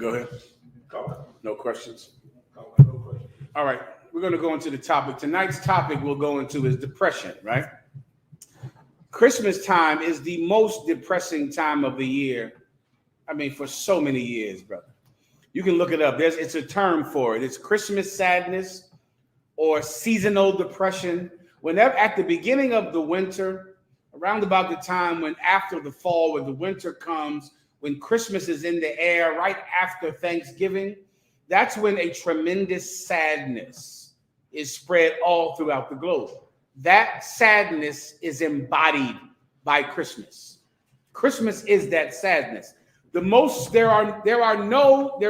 Go ahead. No questions? No question. All right. We're going to go into the topic. Tonight's topic we'll go into is depression, right? Christmas time is the most depressing time of the year. I mean, for so many years, brother. You can look it up. It's a term for it. It's Christmas sadness or seasonal depression. Whenever at the beginning of the winter, around about the time when after the fall, when the winter comes, when Christmas is in the air, right after Thanksgiving, that's when a tremendous sadness is spread all throughout the globe. That sadness is embodied by Christmas. Christmas is that sadness. There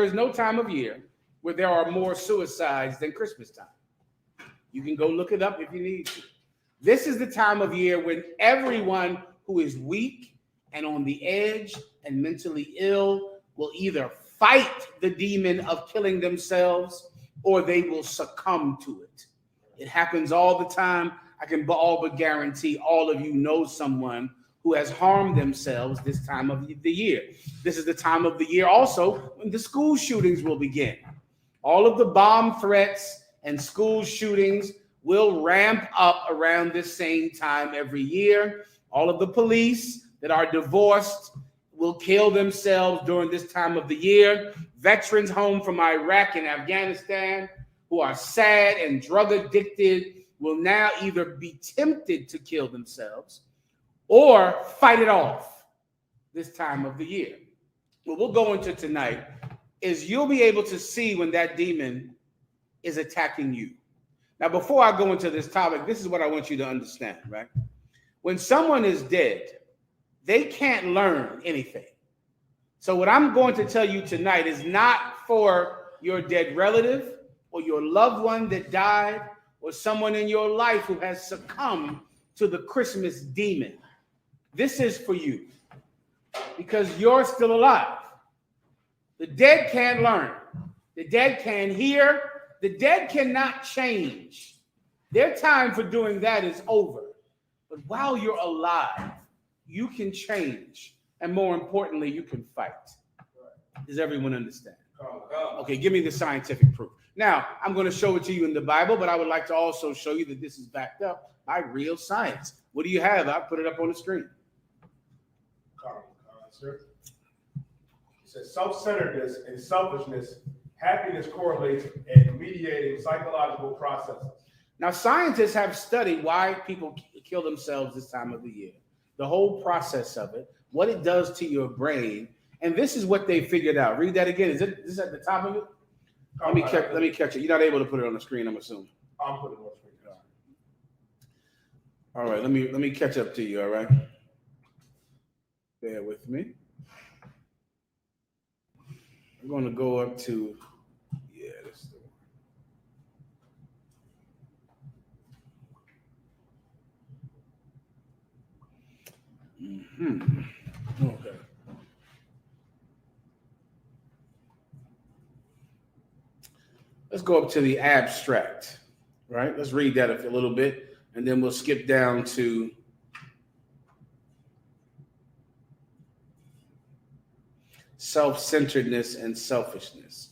is no time of year where there are more suicides than Christmas time. You can go look it up if you need to. This is the time of year when everyone who is weak and on the edge and mentally ill will either fight the demon of killing themselves or they will succumb to it. It happens all the time. I can all but guarantee all of you know someone who has harmed themselves this time of the year. This is the time of the year also when the school shootings will begin. All of the bomb threats and school shootings will ramp up around this same time every year. All of the police that are divorced will kill themselves during this time of the year. Veterans home from Iraq and Afghanistan who are sad and drug addicted will now either be tempted to kill themselves or fight it off this time of the year. What we'll go into tonight is you'll be able to see when that demon is attacking you. Now, before I go into this topic, this is what I want you to understand, right? When someone is dead, they can't learn anything. So what I'm going to tell you tonight is not for your dead relative or your loved one that died or someone in your life who has succumbed to the Christmas demon. This is for you because you're still alive. The dead can't learn. The dead can't hear. The dead cannot change. Their time for doing that is over. But while you're alive, you can change. And more importantly, you can fight. Does everyone understand? Okay, give me the scientific proof. Now, I'm going to show it to you in the Bible, but I would like to also show you that this is backed up by real science. What do you have? I'll put it up on the screen. Sir. It says self-centeredness and selfishness, happiness correlates in mediating psychological processes. Now, scientists have studied why people kill themselves this time of the year, the whole process of it, what it does to your brain, and this is what they figured out. Read that again. Is this at the top of it? Let me catch it. You're not able to put it on the screen, I'm assuming. I'm putting it on the screen. All right, let me catch up to you, all right? Bear with me. I'm going to go up to, this is the one. Okay. Let's go up to the abstract, right? Let's read that a little bit, and then we'll skip down to self-centeredness and selfishness.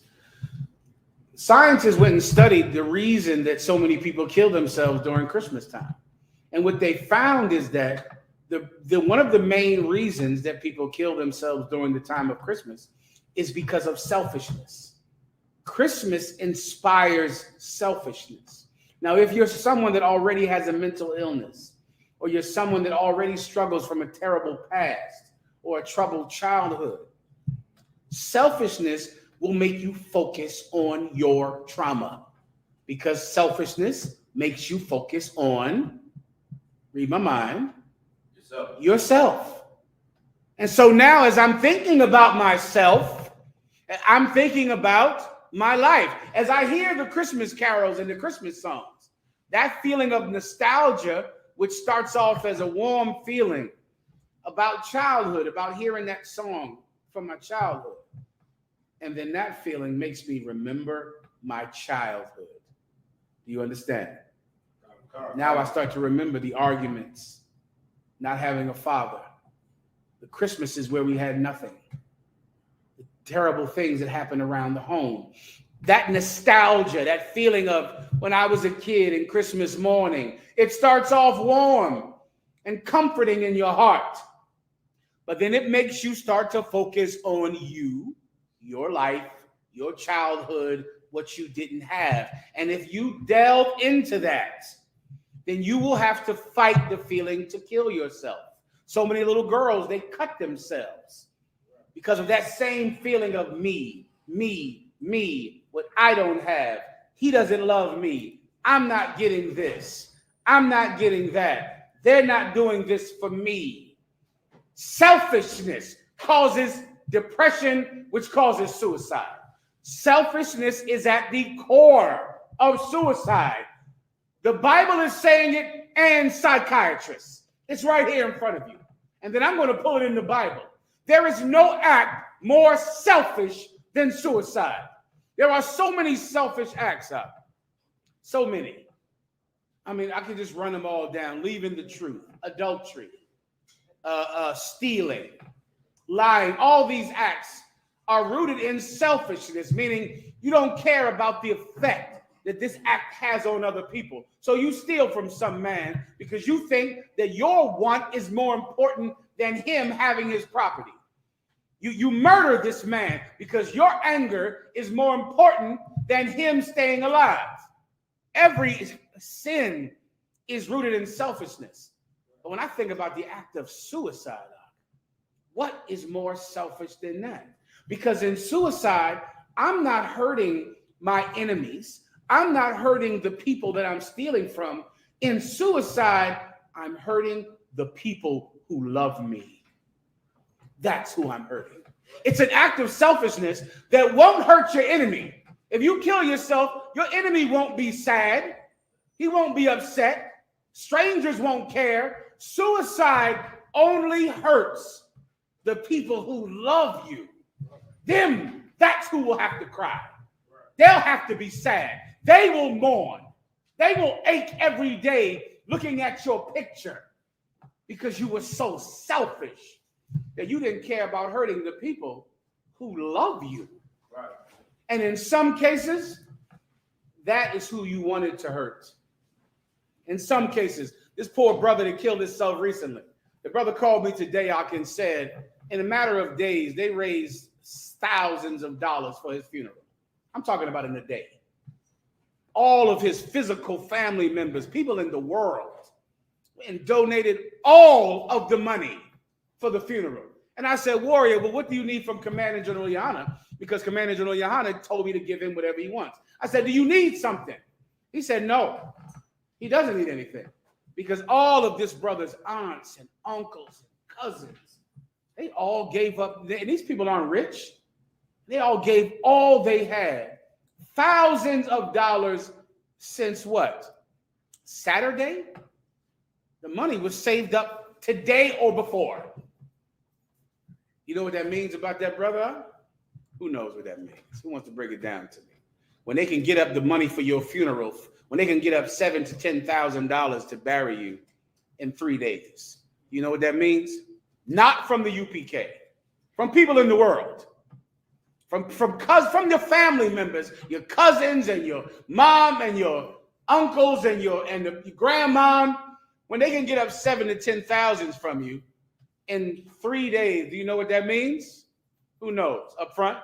Scientists went and studied the reason that so many people kill themselves during Christmas time. And what they found is that the one of the main reasons that people kill themselves during the time of Christmas is because of selfishness. Christmas inspires selfishness. Now, if you're someone that already has a mental illness, or you're someone that already struggles from a terrible past or a troubled childhood, selfishness will make you focus on your trauma because selfishness makes you focus on, read my mind, yourself. And so now as I'm thinking about myself, I'm thinking about my life. As I hear the Christmas carols and the Christmas songs, that feeling of nostalgia, which starts off as a warm feeling about childhood, about hearing that song from my childhood. And then that feeling makes me remember my childhood. Do you understand? Now I start to remember the arguments, not having a father. The Christmases where we had nothing. The terrible things that happen around the home. That nostalgia, that feeling of when I was a kid and Christmas morning, it starts off warm and comforting in your heart. But then it makes you start to focus on you, your life, your childhood, what you didn't have. And if you delve into that, then you will have to fight the feeling to kill yourself. So many little girls, they cut themselves because of that same feeling of me, what I don't have. He doesn't love me. I'm not getting this. I'm not getting that. They're not doing this for me. Selfishness causes depression, which causes suicide. Selfishness is at the core of suicide. The Bible is saying it, and psychiatrists. It's right here in front of you. And then I'm going to pull it in the Bible. There is no act more selfish than suicide. There are so many selfish acts out. So many. I mean, I could just run them all down. Leaving the truth, adultery, stealing, lying. All these acts are rooted in selfishness, meaning you don't care about the effect that this act has on other people. So you steal from some man because you think that your want is more important than him having his property. You murder this man because your anger is more important than him staying alive. Every sin is rooted in selfishness. But when I think about the act of suicide, what is more selfish than that? Because in suicide, I'm not hurting my enemies. I'm not hurting the people that I'm stealing from. In suicide, I'm hurting the people who love me. That's who I'm hurting. It's an act of selfishness that won't hurt your enemy. If you kill yourself, your enemy won't be sad. He won't be upset. Strangers won't care. Suicide only hurts the people who love you. Them, that's who will have to cry. They'll have to be sad. They will mourn. They will ache every day looking at your picture because you were so selfish that you didn't care about hurting the people who love you. Right. And in some cases, that is who you wanted to hurt. In some cases, this poor brother that killed himself recently, the brother called me today, and said, in a matter of days, they raised thousands of dollars for his funeral. I'm talking about in a day. All of his physical family members, people in the world, and donated all of the money for the funeral. And I said, Warrior, well, what do you need from Commander General Yohana? Because Commander General Yohana told me to give him whatever he wants. I said, do you need something? He said, no, he doesn't need anything. Because all of this brother's aunts and uncles and cousins, they all gave up. And these people aren't rich. They all gave all they had. Thousands of dollars since what? Saturday? The money was saved up today or before. You know what that means about that brother? Who knows what that means? Who wants to break it down to me? When they can get up the money for your funeral, when they can get up $7,000 to $10,000 to bury you in 3 days, you know what that means? Not from the UPK, from people in the world, from your family members, your cousins and your mom and your uncles and your grandmom. When they can get up $7,000 to $10,000 from you in 3 days, do you know what that means? Who knows? Up front,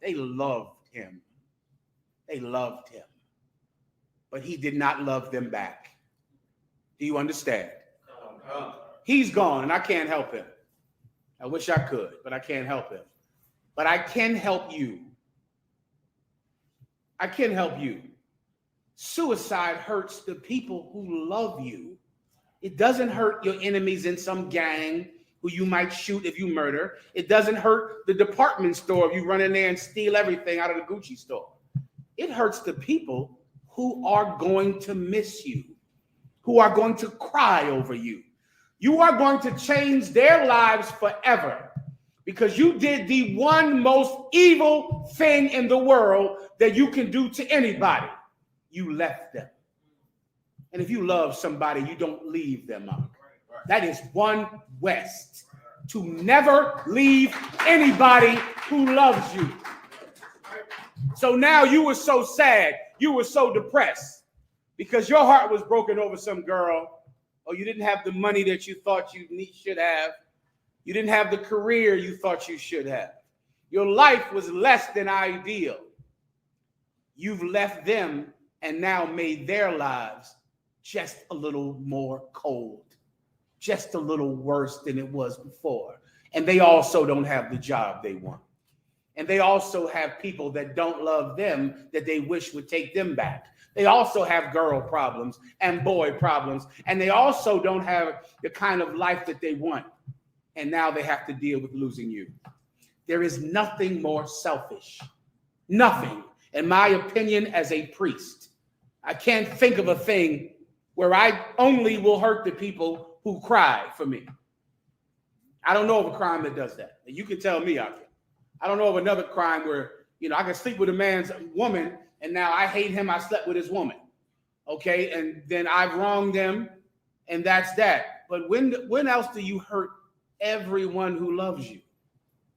they loved him. They loved him. But he did not love them back. Do you understand? He's gone, and I can't help him. I wish I could, but I can't help him. But I can help you. I can help you. Suicide hurts the people who love you. It doesn't hurt your enemies in some gang who you might shoot if you murder. It doesn't hurt the department store if you run in there and steal everything out of the Gucci store. It hurts the people who are going to miss you, who are going to cry over you. You are going to change their lives forever because you did the one most evil thing in the world that you can do to anybody. You left them. And if you love somebody, you don't leave them up. That is one West. to never leave anybody who loves you. So now you were so sad, you were so depressed because your heart was broken over some girl, or you didn't have the money that you thought you should have. You didn't have the career you thought you should have. Your life was less than ideal. You've left them and now made their lives just a little more cold, just a little worse than it was before. And they also don't have the job they want. And they also have people that don't love them that they wish would take them back. They also have girl problems and boy problems. And they also don't have the kind of life that they want. And now they have to deal with losing you. There is nothing more selfish. Nothing, in my opinion, as a priest. I can't think of a thing where I only will hurt the people who cry for me. I don't know of a crime that does that. You can tell me I can. I don't know of another crime where, I can sleep with a man's woman and now I hate him, I slept with his woman. Okay, and then I've wronged them and that's that. But when else do you hurt everyone who loves you?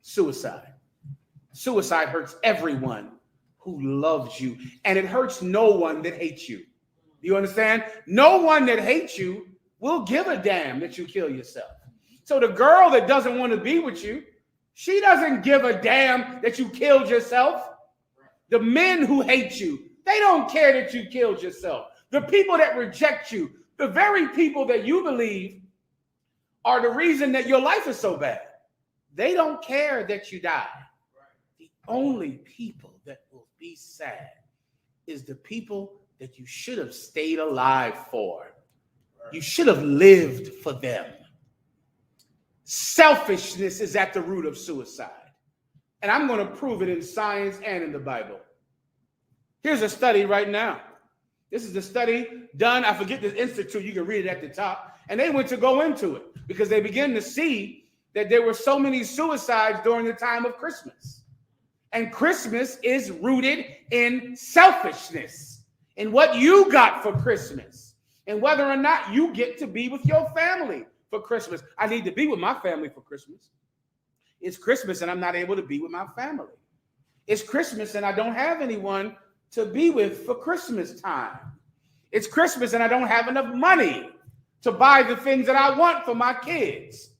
Suicide. Suicide hurts everyone who loves you, and it hurts no one that hates you. Do you understand? No one that hates you will give a damn that you kill yourself. So the girl that doesn't want to be with you, she doesn't give a damn that you killed yourself. The men who hate you, they don't care that you killed yourself. The people that reject you, the very people that you believe are the reason that your life is so bad, they don't care that you die. The only people that will be sad is the people that you should have stayed alive for. You should have lived for them. Selfishness is at the root of suicide. And I'm going to prove it in science and in the Bible. Here's a study right now. This is the study done, I forget the institute, you can read it at the top. And they went to go into it because they began to see that there were so many suicides during the time of Christmas. And Christmas is rooted in selfishness, in what you got for Christmas, and whether or not you get to be with your family for Christmas. I need to be with my family for Christmas. It's Christmas and I'm not able to be with my family. It's Christmas and I don't have anyone to be with for Christmas time. It's Christmas and I don't have enough money to buy the things that I want for my kids.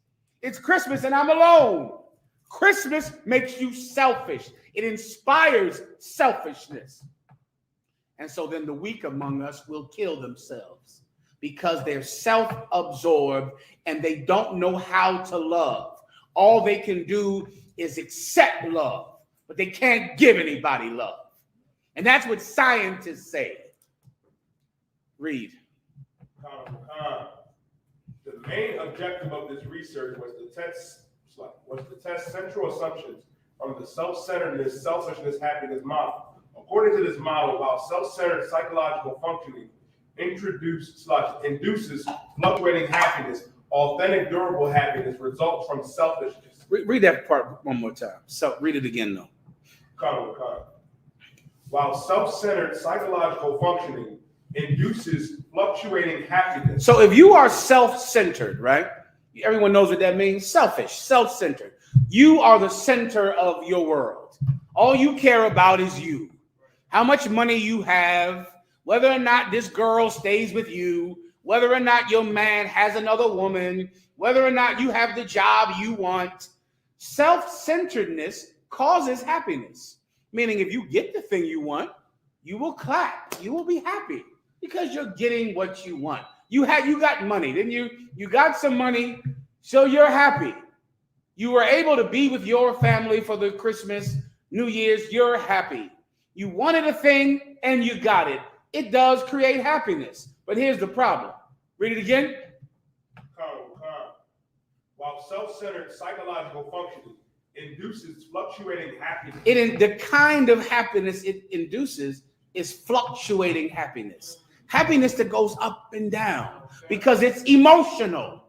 It's Christmas and I'm alone. Christmas makes you selfish. It inspires selfishness. And so then the weak among us will kill themselves because they're self-absorbed and they don't know how to love. All they can do is accept love, but they can't give anybody love. And that's what scientists say. Read. The main objective of this research was to test central assumptions from the self-centeredness, selfishness, happiness model. According to this model, while self-centered psychological functioning induces fluctuating happiness, authentic, durable happiness results from selfishness. Read that part one more time. So read it again, though. While self-centered psychological functioning induces fluctuating happiness. So if you are self-centered, right? Everyone knows what that means. Selfish, self-centered. You are the center of your world. All you care about is you. How much money you have, whether or not this girl stays with you, whether or not your man has another woman, whether or not you have the job you want. Self-centeredness causes happiness. Meaning if you get the thing you want, you will clap. You will be happy because you're getting what you want. You got money, didn't you? You got some money, so you're happy. You were able to be with your family for the Christmas, New Year's, you're happy. You wanted a thing and you got it. It does create happiness. But here's the problem. Read it again. While self-centered psychological functioning induces fluctuating happiness. The kind of happiness it induces is fluctuating happiness. Happiness that goes up and down because it's emotional.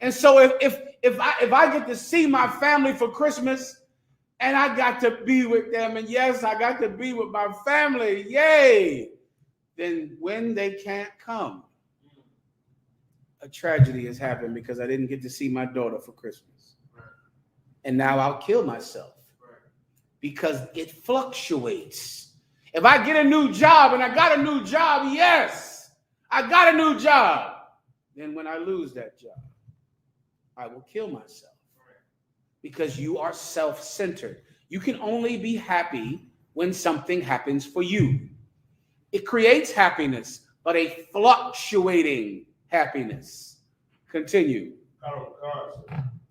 And so if I get to see my family for Christmas and I got to be with them, and yes, I got to be with my family, yay, then when they can't come, a tragedy has happened because I didn't get to see my daughter for Christmas. and now I'll kill myself because it fluctuates. If I get a new job and I got a new job, yes, I got a new job. Then when I lose that job, I will kill myself because you are self-centered. You can only be happy when something happens for you. It creates happiness, but a fluctuating happiness. Continue.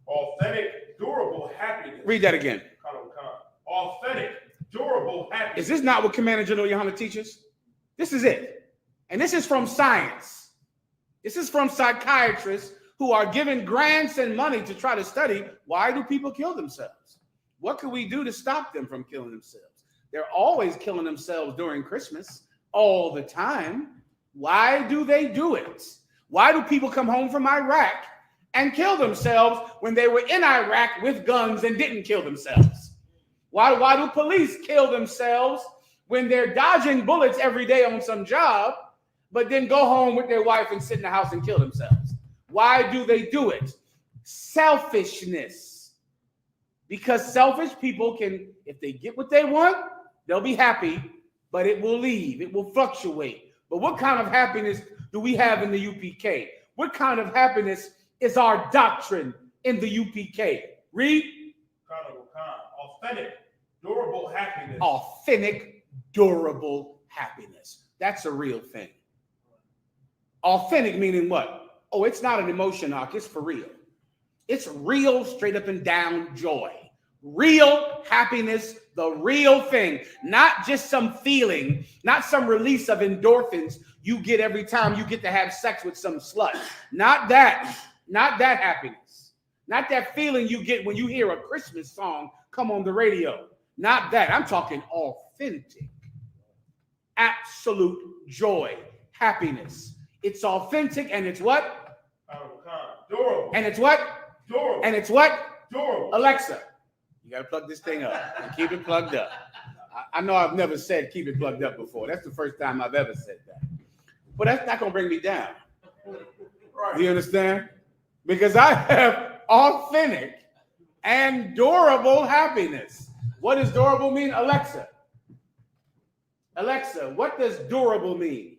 Authentic, durable happiness. Read that again. Authentic, durable happiness. Is this not what Commander General Yohana teaches? This is it. And this is from science. This is from psychiatrists who are given grants and money to try to study why do people kill themselves? What can we do to stop them from killing themselves? They're always killing themselves during Christmas, all the time. Why do they do it? Why do people come home from Iraq and kill themselves when they were in Iraq with guns and didn't kill themselves? Why do police kill themselves when they're dodging bullets every day on some job, but then go home with their wife and sit in the house and kill themselves? Why do they do it? Selfishness. Because selfish people can, if they get what they want, they'll be happy, but it will leave. It will fluctuate. But what kind of happiness do we have in the UPK? What kind of happiness is our doctrine in the UPK? Read. Authentic, durable happiness. Authentic, durable happiness. That's a real thing. Authentic meaning what? Oh, it's not an emotion arc. It's for real. It's real, straight up and down joy. Real happiness, the real thing. Not just some feeling, not some release of endorphins you get every time you get to have sex with some slut. Not that. Not that happiness. Not that feeling you get when you hear a Christmas song come on the radio. Not that. I'm talking authentic, absolute joy, happiness. It's authentic and it's what? Durable. And it's what? Durable. And it's what? Durable. Alexa, you got to plug this thing up and keep it plugged up. I know I've never said keep it plugged up before. That's the first time I've ever said that. But that's not going to bring me down. Right. Do you understand? Because I have authentic and durable happiness. What does durable mean? Alexa, what does durable mean?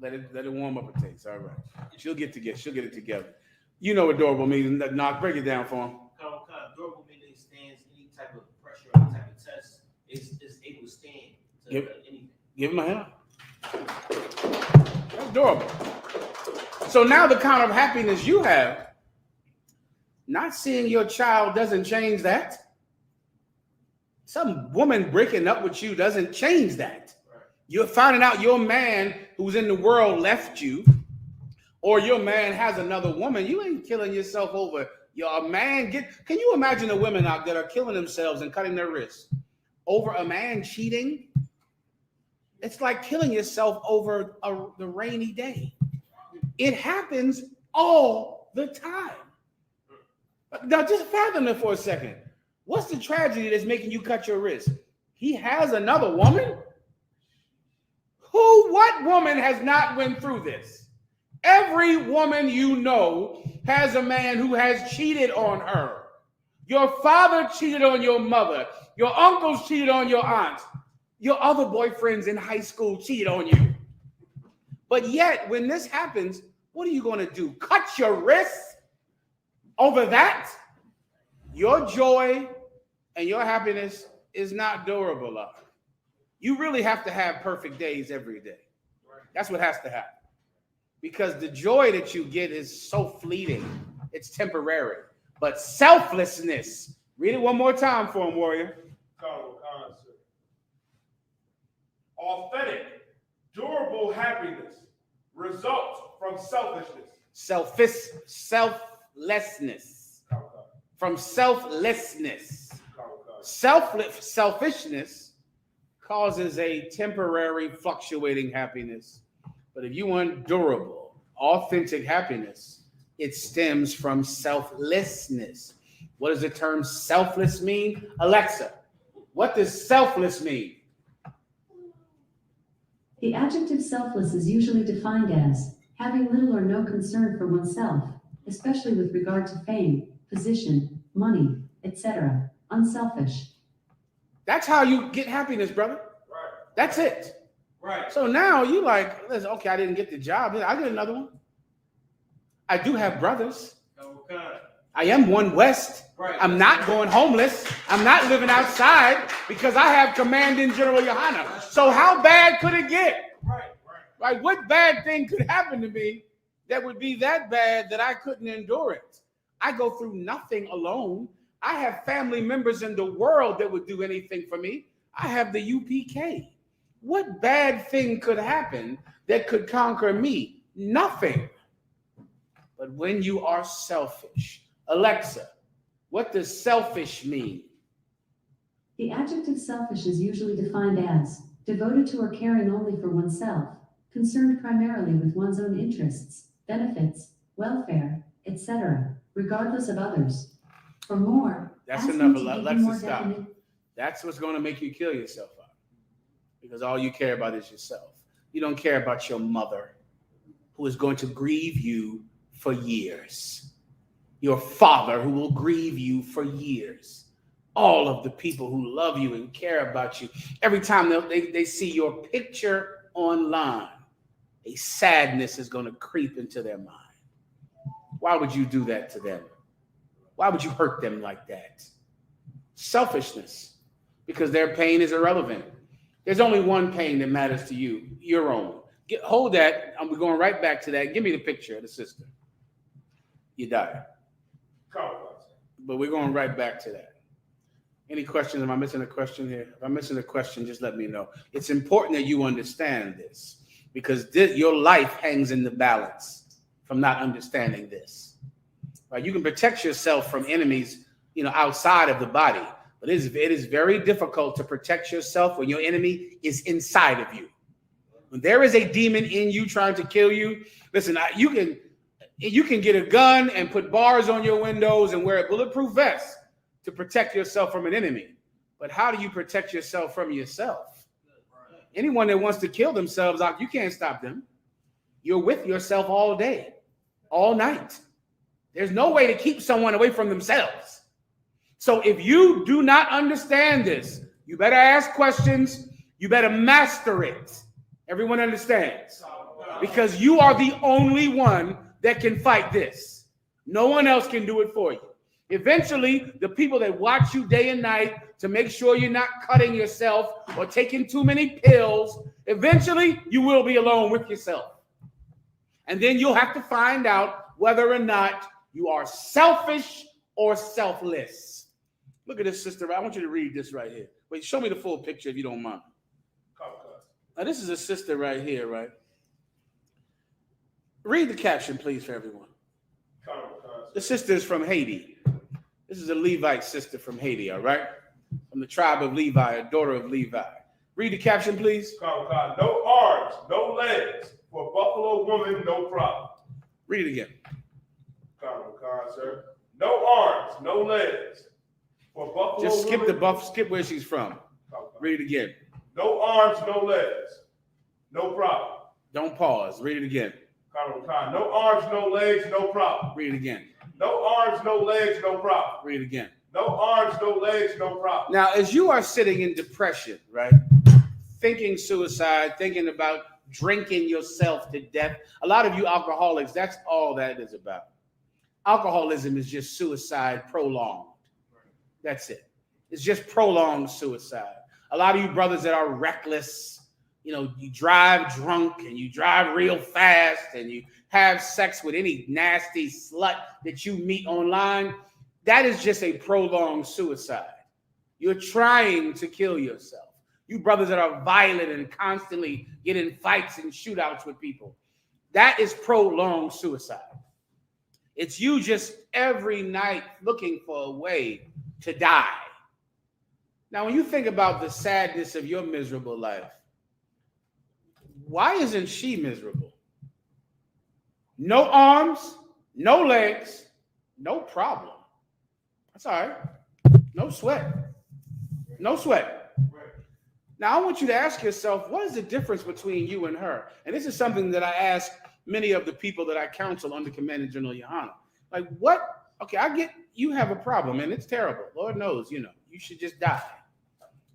Let it warm up a taste. All right. She'll get it together. You know what durable means. Knock, break it down for him. Durable means it stands any type of pressure, any type of test. It's able to stand to anything. Give him a hand. That's durable. So now the kind of happiness you have, not seeing your child doesn't change that. Some woman breaking up with you doesn't change that. You're finding out your man who's in the world left you, or your man has another woman. You ain't killing yourself over your man. Can you imagine the women out there that are killing themselves and cutting their wrists over a man cheating? It's like killing yourself over the rainy day. It happens all the time. Now just fathom it for a second. What's the tragedy that's making you cut your wrist? He has another woman? What woman has not went through this? Every woman you know has a man who has cheated on her. Your father cheated on your mother. Your uncles cheated on your aunts. Your other boyfriends in high school cheated on you. But yet, when this happens, what are you going to do? Cut your wrist over that? Your joy and your happiness is not durable, love. You really have to have perfect days every day. That's what has to happen. Because the joy that you get is so fleeting. It's temporary. But selflessness, read it one more time for him, warrior. Authentic, durable happiness results from selfishness. Selflessness. From selflessness. Selfishness causes a temporary fluctuating happiness. But if you want durable, authentic happiness, it stems from selflessness. What does the term selfless mean? Alexa, what does selfless mean? The adjective selfless is usually defined as having little or no concern for oneself, especially with regard to fame, position, money, etc. Unselfish. That's how you get happiness, brother. Right. That's it. Right. So now you like, listen, okay, I didn't get the job. I get another one. I do have brothers. Okay. I am one West. Right. I'm not going homeless. I'm not living outside because I have Command in General Yohana. So how bad could it get? Right. Right? What bad thing could happen to me that would be that bad that I couldn't endure it? I go through nothing alone. I have family members in the world that would do anything for me. I have the UPK. What bad thing could happen that could conquer me? Nothing. But when you are selfish, Alexa, what does selfish mean? The adjective selfish is usually defined as devoted to or caring only for oneself, concerned primarily with one's own interests, benefits, welfare, etc., regardless of others. For more, That's ask enough, me to give you Alexa, more stop. defini- That's what's going to make you kill yourself out. Because all you care about is yourself. You don't care about your mother, who is going to grieve you for years. Your father, who will grieve you for years. All of the people who love you and care about you. Every time they see your picture online, a sadness is going to creep into their mind. Why would you do that to them? Why would you hurt them like that? Selfishness, because their pain is irrelevant. There's only one pain that matters to you, your own. Hold that. We're going right back to that. Give me the picture of the sister. You died. But we're going right back to that. Any questions? Am I missing a question here? If I'm missing a question, just let me know. It's important that you understand this because your life hangs in the balance from not understanding this. Right? You can protect yourself from enemies, outside of the body, but it is very difficult to protect yourself when your enemy is inside of you. When there is a demon in you trying to kill you, listen, you can get a gun and put bars on your windows and wear a bulletproof vest to protect yourself from an enemy. But how do you protect yourself from yourself? Anyone that wants to kill themselves, you can't stop them. You're with yourself all day, all night. There's no way to keep someone away from themselves. So if you do not understand this, you better ask questions. You better master it. Everyone understands. Because you are the only one that can fight this. No one else can do it for you. Eventually, the people that watch you day and night to make sure you're not cutting yourself or taking too many pills, eventually you will be alone with yourself. And then you'll have to find out whether or not you are selfish or selfless. Look at this, sister. I want you to read this right here. Wait, show me the full picture if you don't mind. Now, this is a sister right here, right? Read the caption, please, for everyone. The sister is from Haiti. This is a Levite sister from Haiti, all right? From the tribe of Levi, a daughter of Levi. Read the caption, please. No arms, no legs. For Buffalo woman, no problem. Read it again. Sir. No arms, no legs. For Buffalo Just skip woman, skip where she's from. Read it again. No arms, no legs. No problem. Don't pause. Read it again. No arms, no legs, no problem. Read it again. No arms, no legs, no problem. Read it again. No arms, no legs, no problem. Now, as you are sitting in depression, right? Thinking suicide, thinking about drinking yourself to death. A lot of you alcoholics, that's all that is about. Alcoholism is just suicide prolonged. That's it. It's just prolonged suicide. A lot of you brothers that are reckless, you drive drunk and you drive real fast and you have sex with any nasty slut that you meet online. That is just a prolonged suicide. You're trying to kill yourself. You brothers that are violent and constantly get in fights and shootouts with people. That is prolonged suicide. It's you just every night looking for a way to die. Now, when you think about the sadness of your miserable life, why isn't she miserable? No arms, no legs, no problem. That's all right. No sweat. No sweat. Now, I want you to ask yourself, what is the difference between you and her? And this is something that I ask many of the people that I counsel under Command in General Yohana. Okay, I get you have a problem, and it's terrible. Lord knows, you should just die.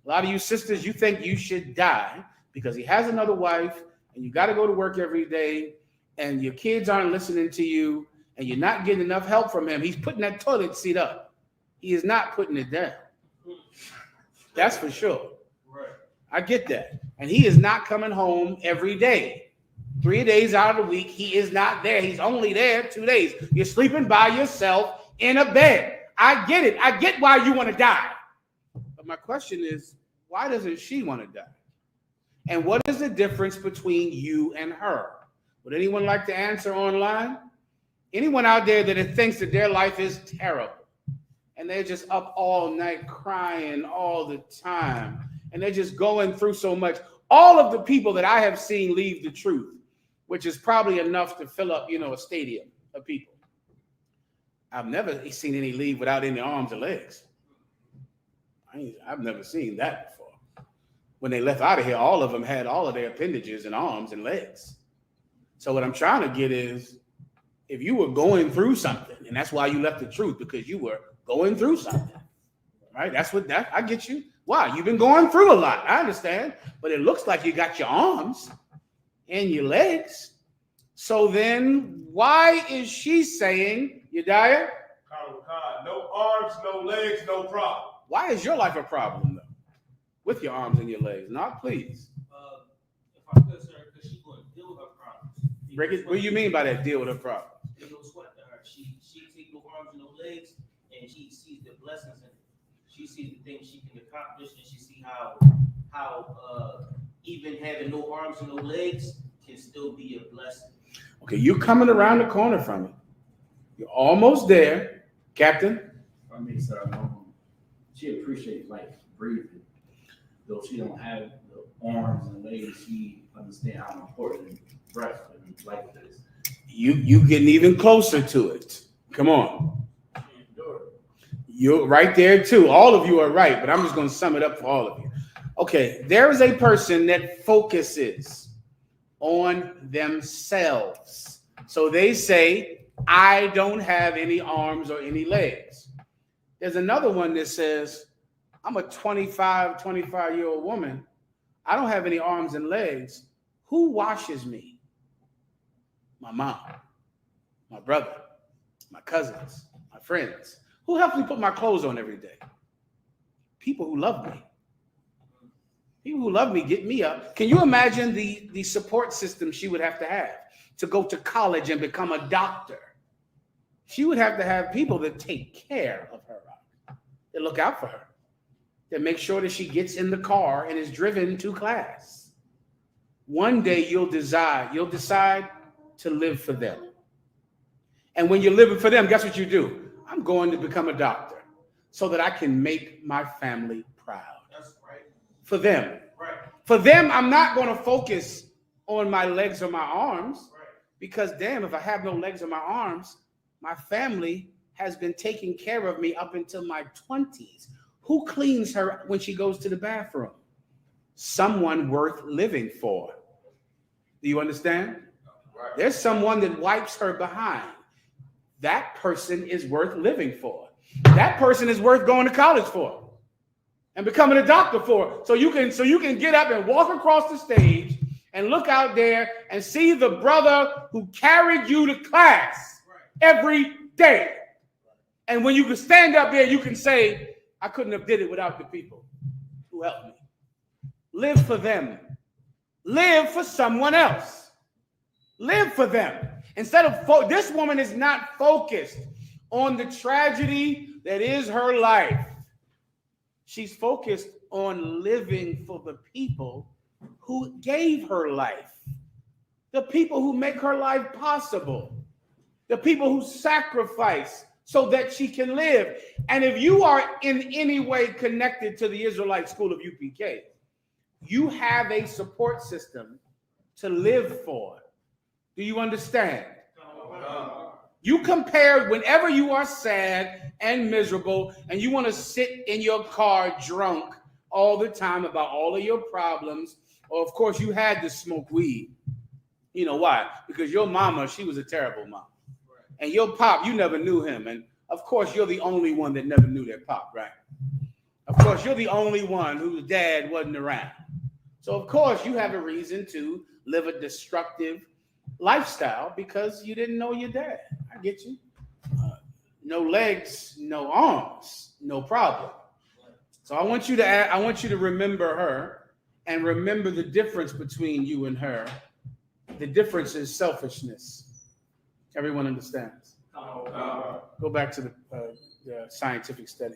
A lot of you sisters, you think you should die because he has another wife, and you got to go to work every day, and your kids aren't listening to you, and you're not getting enough help from him. He's putting that toilet seat up. He is not putting it down. That's for sure. Right. I get that. And he is not coming home every day. 3 days out of the week, he is not there. He's only there 2 days. You're sleeping by yourself in a bed. I get it. I get why you want to die. But my question is, why doesn't she want to die? And what is the difference between you and her? Would anyone like to answer online? Anyone out there that thinks that their life is terrible and they're just up all night crying all the time and they're just going through so much? All of the people that I have seen leave the truth, which is probably enough to fill up, a stadium of people. I've never seen any leave without any arms or legs. I've never seen that before. When they left out of here, all of them had all of their appendages and arms and legs. So what I'm trying to get is, if you were going through something, and that's why you left the truth, because you were going through something, right? I get you. Why? You've been going through a lot. I understand. But it looks like you got your arms and your legs. So then why is she saying, Yediah? No arms, no legs, no problem. Why is your life a problem, though? With your arms and your legs? Not, please. If I could, sir, because she's going to deal with her problems. Break it. What do you mean by that, deal with her problem? There's no sweat to her. She takes no arms and no legs, and she sees the blessings in it. She sees the things she can accomplish, and she sees how even having no arms and no legs can still be a blessing. Okay, you're coming around the corner from it. You're almost there, Captain. I mean, sir, she appreciates life, breathing. Though she don't have the arms and legs, she understands how important breath and life is. You getting even closer to it. Come on. You're right there too. All of you are right, but I'm just going to sum it up for all of you. Okay, there is a person that focuses on themselves. So they say, I don't have any arms or any legs. There's another one that says, I'm a 25-year-old woman. I don't have any arms and legs. Who washes me? My mom, my brother, my cousins, my friends. Who helps me put my clothes on every day? People who love me. People who love me get me up. Can you imagine the support system she would have to go to college and become a doctor? She would have to have people that take care of her, that look out for her, that make sure that she gets in the car and is driven to class. One day you'll decide to live for them. And when you're living for them, guess what you do? I'm going to become a doctor so that I can make my family proud. That's right. For them. Right. For them, I'm not going to focus on my legs or my arms, Right. because damn, if I have no legs or my arms, my family has been taking care of me up until my 20s. Who cleans her when she goes to the bathroom? Someone worth living for. Do you understand? Right. There's someone that wipes her behind. That person is worth living for. That person is worth going to college for and becoming a doctor for. So you can get up and walk across the stage and look out there and see the brother who carried you to class every day. And when you can stand up there, you can say, I couldn't have did it without the people who helped me. Live for them. Live for someone else. Live for them. Instead of this woman is not focused on the tragedy that is her life. She's focused on living for the people who gave her life, the people who make her life possible, the people who sacrifice so that she can live. And if you are in any way connected to the Israelite School of UPK, you have a support system to live for. Do you understand? You compare whenever you are sad and miserable and you want to sit in your car drunk all the time about all of your problems, or of course you had to smoke weed. You know why? Because your mama, she was a terrible mom. And your pop, you never knew him. And of course, you're the only one that never knew their pop, right? Of course, you're the only one whose dad wasn't around. So, of course, you have a reason to live a destructive lifestyle because you didn't know your dad. I get you. No legs, no arms, no problem. So I want you to remember her and remember the difference between you and her. The difference is selfishness. Everyone understands. Go back to the scientific study.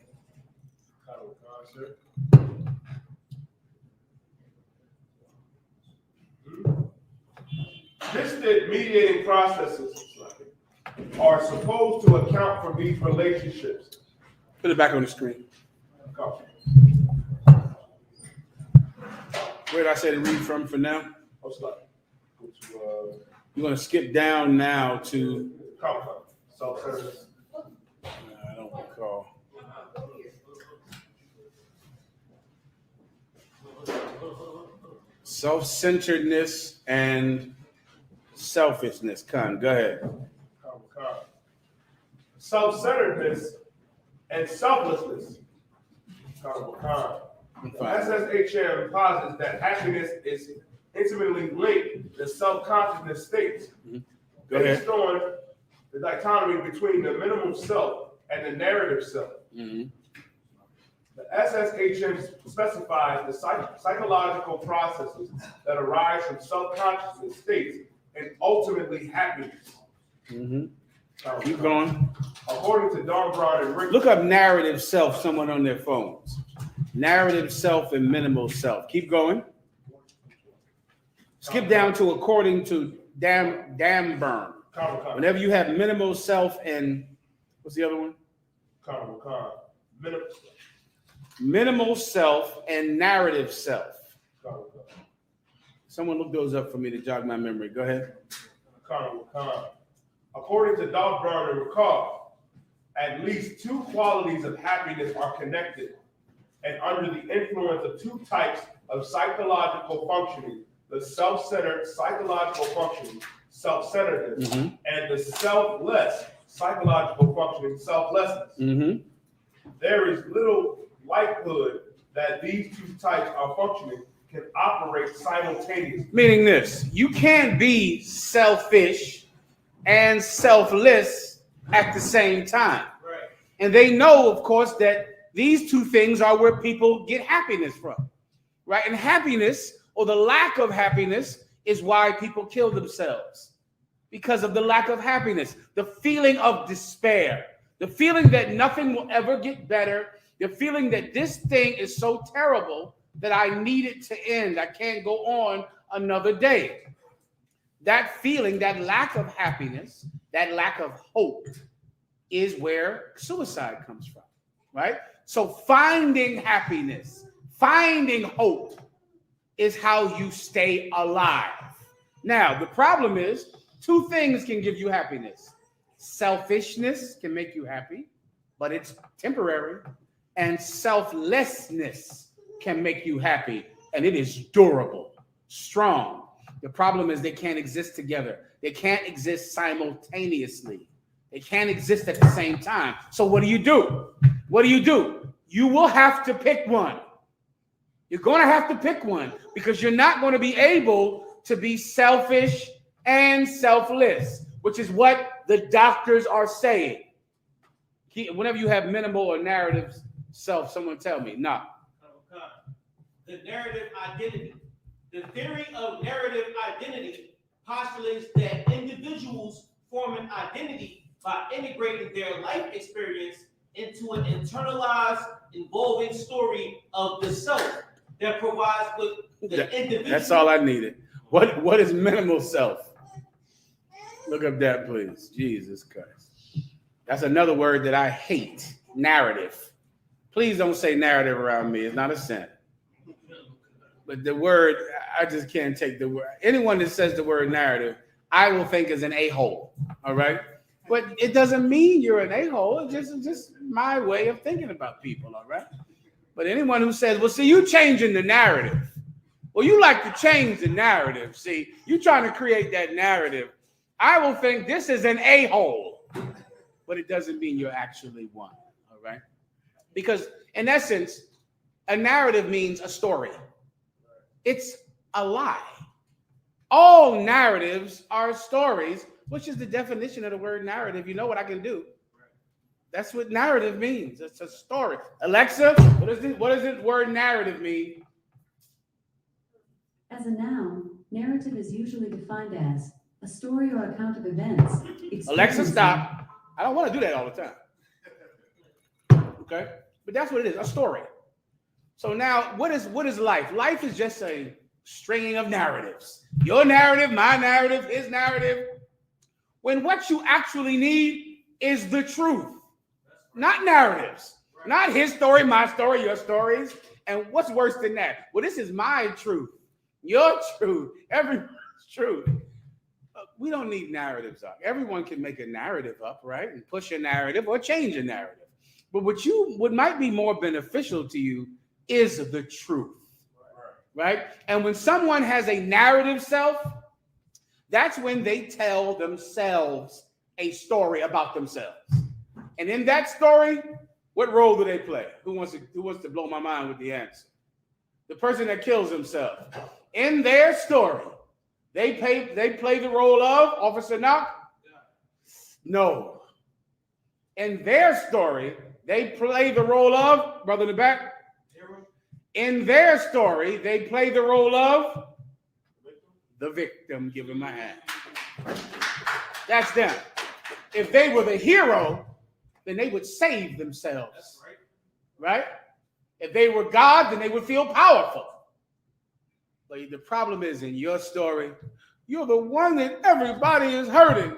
Distant mediating processes are supposed to account for these relationships. Put it back on the screen. Where did I say to read from for now? You're going to skip down now to. Self-service. I don't recall. Self-centeredness and selfishness. Con, go ahead. Self-centeredness and selflessness. SSHM posits that happiness is intimately linked to self-consciousness states. Go ahead. Based on the dichotomy between the minimal self and the narrative self. The SSHM specifies the psychological processes that arise from self-consciousness states and ultimately happiness. Keep going. According to Don Brown and Rick. Look up narrative self, someone on their phones. Narrative self and minimal self. Keep going. Skip down to according to Damburn. Whenever you have minimal self and what's the other one? Minimal self and narrative self. Someone look those up for me to jog my memory. Go ahead. According to Don Brown and Rick, at least two qualities of happiness are connected and under the influence of two types of psychological functioning: the self-centered psychological functioning, self-centeredness, and the selfless psychological functioning, selflessness. There is little likelihood that these two types of functioning can operate simultaneously. Meaning this, you can't be selfish and selfless at the same time. Right. And they know, of course, that these two things are where people get happiness from, right? And happiness, or the lack of happiness, is why people kill themselves, because of the lack of happiness, the feeling of despair, the feeling that nothing will ever get better, the feeling that this thing is so terrible that I need it to end. I can't go on another day. That feeling, that lack of happiness, that lack of hope is where suicide comes from, right? So finding happiness, finding hope is how you stay alive. Now, the problem is two things can give you happiness. Selfishness can make you happy, but it's temporary. And selflessness can make you happy, and it is durable, strong. The problem is they can't exist together. They can't exist simultaneously. They can't exist at the same time. So what do you do? What do you do? You will have to pick one. You're going to have to pick one because you're not going to be able to be selfish and selfless, which is what the doctors are saying. Whenever you have minimal or narrative self, someone tell me, no. The narrative identity. The theory of narrative identity postulates that individuals form an identity by integrating their life experience into an internalized, involving story of the self that provides the individual. That's all I needed. What is minimal self? Look up that, please. Jesus Christ. That's another word that I hate. Narrative. Please don't say narrative around me. It's not a sin. But the word, I just can't take the word. Anyone that says the word narrative, I will think is an a-hole. All right? But it doesn't mean you're an a-hole. It's just my way of thinking about people. All right? But anyone who says, well, see, you changing the narrative. Well, you like to change the narrative. See, you trying to create that narrative. I will think this is an a-hole. but it doesn't mean you're actually one. All right? Because in essence, a narrative means a story. It's a lie. All narratives are stories, which is the definition of the word narrative. You know what I can do. That's what narrative means. It's a story. Alexa, what does the word narrative mean? As a noun, narrative is usually defined as a story or account of events. Alexa, stop. I don't want to do that all the time. Okay? But that's what it is, a story. So now, what is life? Life is just a stringing of narratives. Your narrative, my narrative, his narrative. When what you actually need is the truth, not narratives, not his story, my story, your stories. And what's worse than that? Well, this is my truth, your truth, everyone's truth. We don't need narratives up. Everyone can make a narrative up, right? And push a narrative or change a narrative. But what might be more beneficial to you is the truth, right? And when someone has a narrative self, that's when they tell themselves a story about themselves. And in that story, what role do they play? Who wants to blow my mind with the answer? The person that kills himself. In their story, they play the role of Officer Knock? No. In their story, they play the role of brother in the back. In their story, they play the role of the victim. Give him a hand. That's them. If they were the hero, then they would save themselves. That's right? If they were God, then they would feel powerful. But the problem is, in your story, you're the one that everybody is hurting,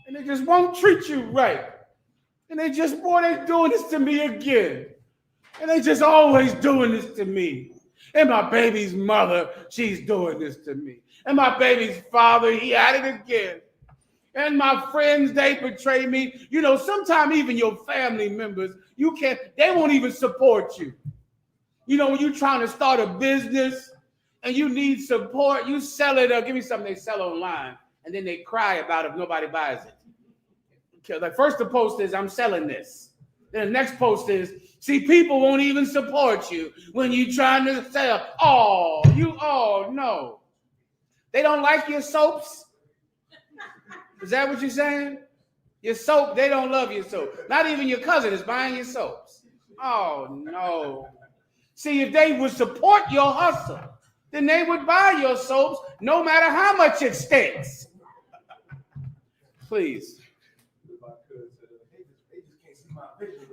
and they just won't treat you right. And they just, boy, they're doing this to me again. And they just always doing this to me. And my baby's mother, she's doing this to me. And my baby's father, he at it again. And my friends, they betray me. You know, sometimes even your family members, they won't even support you. You know, when you're trying to start a business and you need support, you sell it, or give me something they sell online, and then they cry about it if nobody buys it. Okay, like first the post is, I'm selling this. Then the next post is, see, people won't even support you when you're trying to sell. Oh, no. They don't like your soaps? Is that what you're saying? Your soap, they don't love your soap. Not even your cousin is buying your soaps. Oh, no. See, if they would support your hustle, then they would buy your soaps no matter how much it stinks. Please.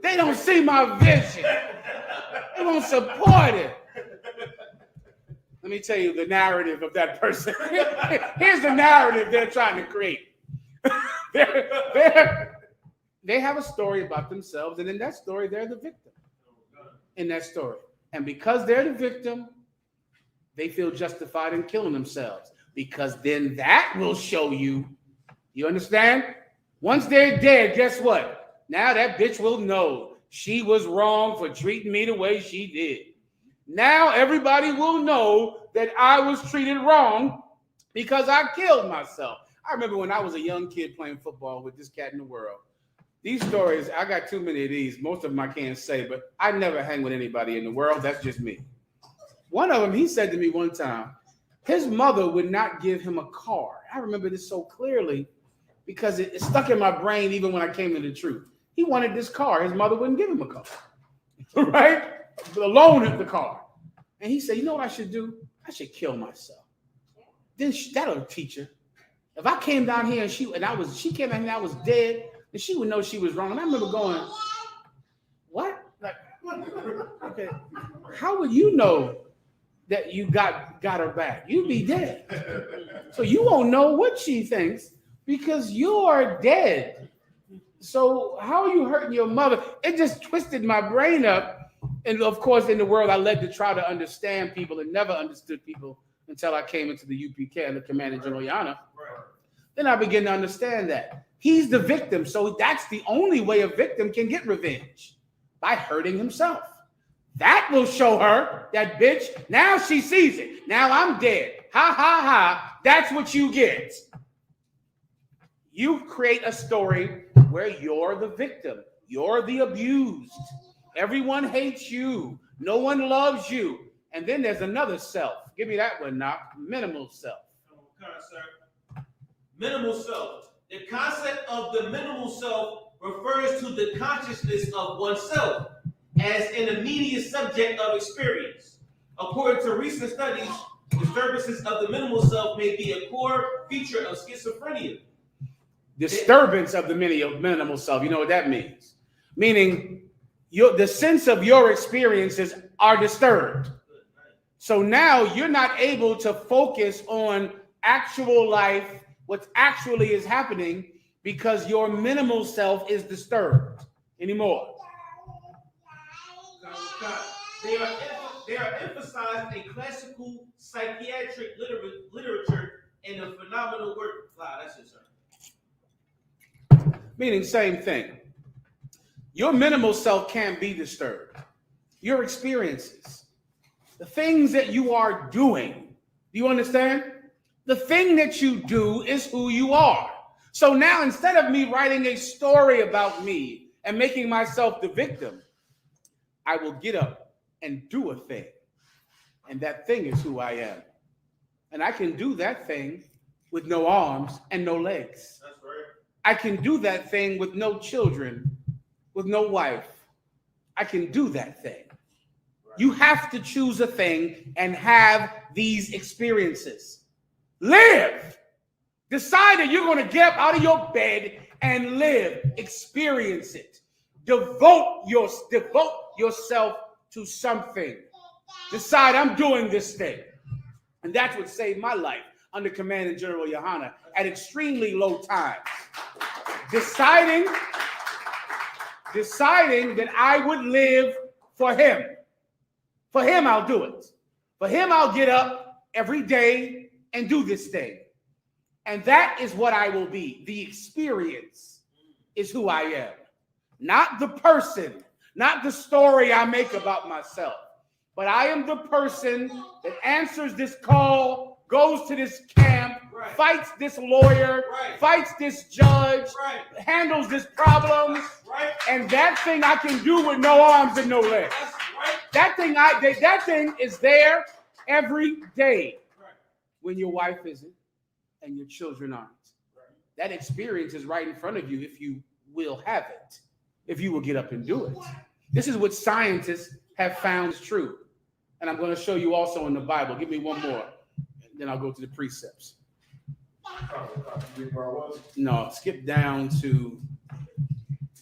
They don't see my vision. They won't support it. Let me tell you the narrative of that person. Here's the narrative they're trying to create. They have a story about themselves, and in that story, they're the victim. In that story. And because they're the victim, they feel justified in killing themselves. Because then that will show you understand? Once they're dead, guess what? Now that bitch will know she was wrong for treating me the way she did. Now everybody will know that I was treated wrong because I killed myself. I remember when I was a young kid playing football with this cat in the world. These stories, I got too many of these. Most of them I can't say, but I never hang with anybody in the world. That's just me. One of them, he said to me one time, his mother would not give him a car. I remember this so clearly because it stuck in my brain even when I came to the truth. He wanted this car. His mother wouldn't give him a car, right? Loan him the car. And he said, you know what I should do? I should kill myself. Then that'll teach her. If I came down here and she came down here and I was dead, then she would know she was wrong. And I remember going, what? Like, okay, how would you know that you got her back? You'd be dead. So you won't know what she thinks because you're dead. So how are you hurting your mother? It just twisted my brain up. And of course, in the world, I led to try to understand people and never understood people until I came into the UPK and the Command and General Yana. Then I began to understand that. He's the victim. So that's the only way a victim can get revenge, by hurting himself. That will show her, that bitch, now she sees it. Now I'm dead. Ha, ha, ha. That's what you get. You create a story where you're the victim. You're the abused. Everyone hates you. No one loves you. And then there's another self. Give me that one now. Minimal self. Minimal self. The concept of the minimal self refers to the consciousness of oneself as an immediate subject of experience. According to recent studies, disturbances of the minimal self may be a core feature of schizophrenia. Disturbance of the minimal self. You know what that means? Meaning the sense of your experiences are disturbed. So now you're not able to focus on actual life, what actually is happening, because your minimal self is disturbed anymore. They are emphasized in classical psychiatric literature and a phenomenal work. Wow, that's it, sir. Meaning same thing. Your minimal self can't be disturbed. Your experiences, the things that you are doing, do you understand? The thing that you do is who you are. So now instead of me writing a story about me and making myself the victim, I will get up and do a thing. And that thing is who I am. And I can do that thing with no arms and no legs. That's right. I can do that thing with no children, with no wife. I can do that thing. Right. You have to choose a thing and have these experiences. Live. Decide that you're going to get up out of your bed and live. Experience it. Devote yourself to something. Decide I'm doing this thing. And that's what saved my life under Commanding General Yohana at extremely low times. Deciding that I would live for him. For him, I'll do it. For him, I'll get up every day and do this thing. And that is what I will be. The experience is who I am. Not the person, not the story I make about myself. But I am the person that answers this call, goes to this camp, right, fights this lawyer, right, fights this judge, right, handles this problem, right, and that thing I can do with no arms and no legs. Right. That thing is there every day, right, when your wife isn't and your children aren't. Right. That experience is right in front of you if you will have it, if you will get up and do it. This is what scientists have found is true. And I'm going to show you also in the Bible. Give me one more, and then I'll go to the precepts. No, skip down to,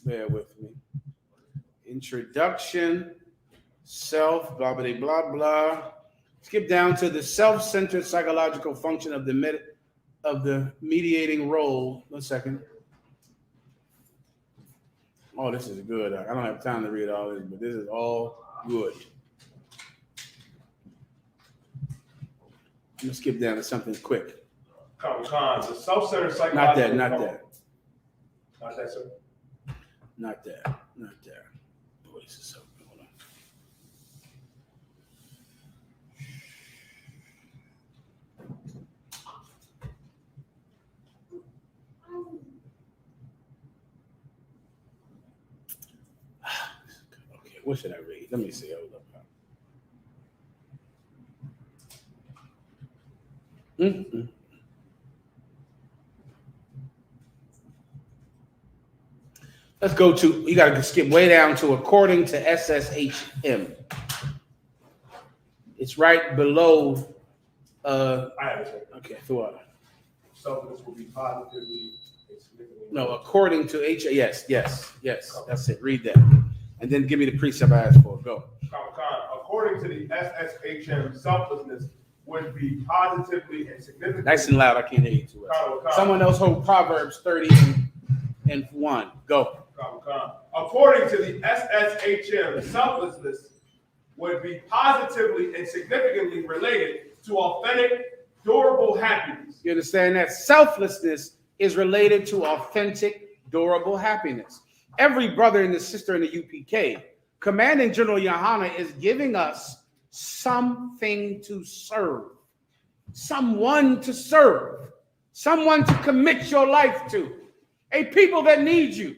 bear with me. Introduction, self, blah, blah, blah, blah. Skip down to the self-centered psychological function of the mediating role. 1 second. Oh, this is good. I don't have time to read all this, but this is all good. I'm gonna skip down to something quick. The self-centered psychological. Not that. Not that, sir. Not that. Boy, this is so good. Hold on. Okay, what should I read? Let me see. Hold up. Mm-mm. Let's go to, you got to skip way down to according to SSHM. It's right below. I have it. Okay, throughout. Selfness will be positively and significantly. No, according to yes. That's it. Read that. And then give me the precept I asked for. Go. According to the SSHM, selflessness would be positively and significantly. Nice and loud. I can't hear you too well. Someone else hold Proverbs 30 and 1. Go. According to the SSHM, selflessness would be positively and significantly related to authentic, durable happiness. You understand that? Selflessness is related to authentic, durable happiness. Every brother and sister in the UPK, Commanding General Yohana is giving us something to serve, someone to serve, someone to commit your life to, a people that need you.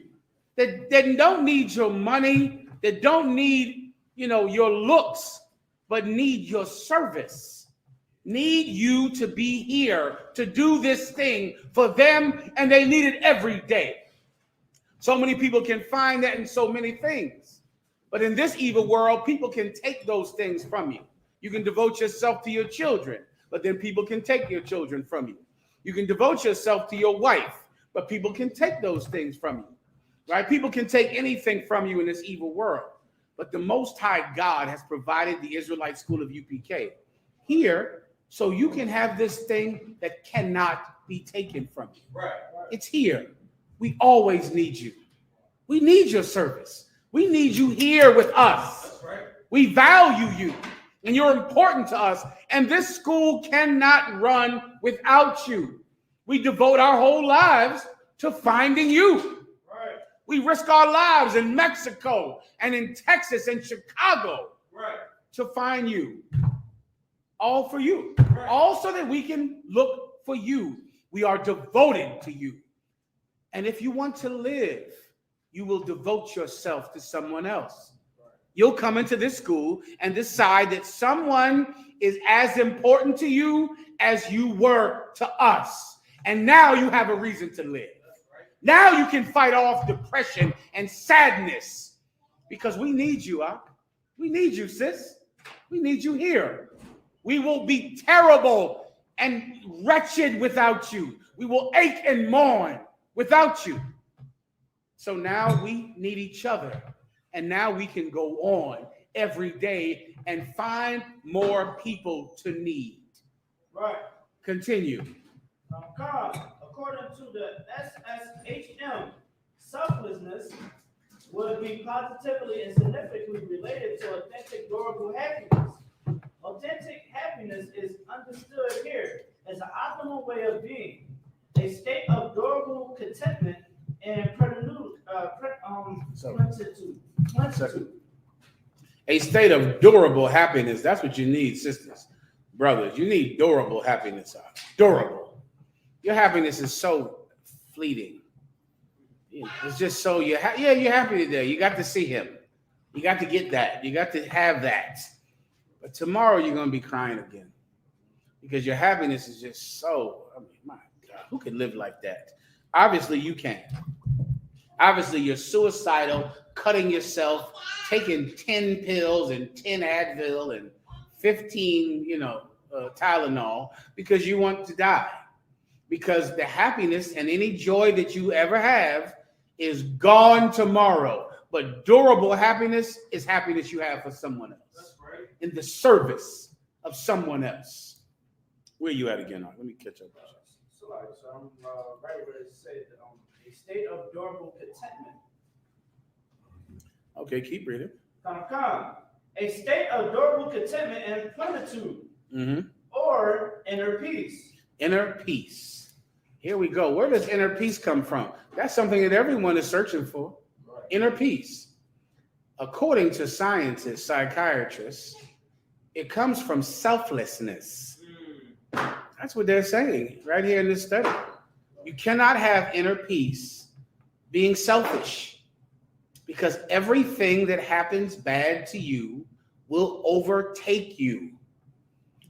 that don't need your money, that don't need, your looks, but need your service. Need you to be here to do this thing for them, and they need it every day. So many people can find that in so many things. But in this evil world, people can take those things from you. You can devote yourself to your children, but then people can take your children from you. You can devote yourself to your wife, but people can take those things from you. Right? People can take anything from you in this evil world. But the Most High God has provided the Israelite School of UPK here so you can have this thing that cannot be taken from you. Right. It's here. We always need you. We need your service. We need you here with us. That's right. We value you, and you're important to us. And this school cannot run without you. We devote our whole lives to finding you. Right. We risk our lives in Mexico and in Texas and Chicago Right. to find you. All for you. Right. All so that we can look for you. We are devoted to you. And if you want to live, you will devote yourself to someone else. You'll come into this school and decide that someone is as important to you as you were to us. And now you have a reason to live. Now you can fight off depression and sadness because we need you, huh? We need you, sis. We need you here. We will be terrible and wretched without you. We will ache and mourn without you. So now we need each other. And now we can go on every day and find more people to need. Right. Continue. God, according to the SSHM, selflessness would be positively and significantly related to authentic, durable happiness. Authentic happiness is understood here as an optimal way of being, a state of durable contentment and plenitude. A state of durable happiness. That's what you need, sisters, brothers. You need durable happiness. Durable. Your happiness is so fleeting. It's just so you're happy today. You got to see him. You got to get that. You got to have that. But tomorrow you're going to be crying again because your happiness is just so. I mean, my God, who can live like that? Obviously, you can't. Obviously, you're suicidal, cutting yourself, taking 10 pills and 10 Advil and 15, Tylenol because you want to die. Because the happiness and any joy that you ever have is gone tomorrow. But durable happiness is happiness you have for someone else. That's right. In the service of someone else. Where you at again? Let me catch up. So I'm right where it said a state of durable contentment. Okay, keep reading. A state of durable contentment and plenitude, or inner peace. Inner peace. Here we go. Where does inner peace come from? That's something that everyone is searching for. Right. Inner peace. According to scientists, psychiatrists, it comes from selflessness. That's what they're saying right here in this study. You cannot have inner peace being selfish because everything that happens bad to you will overtake you.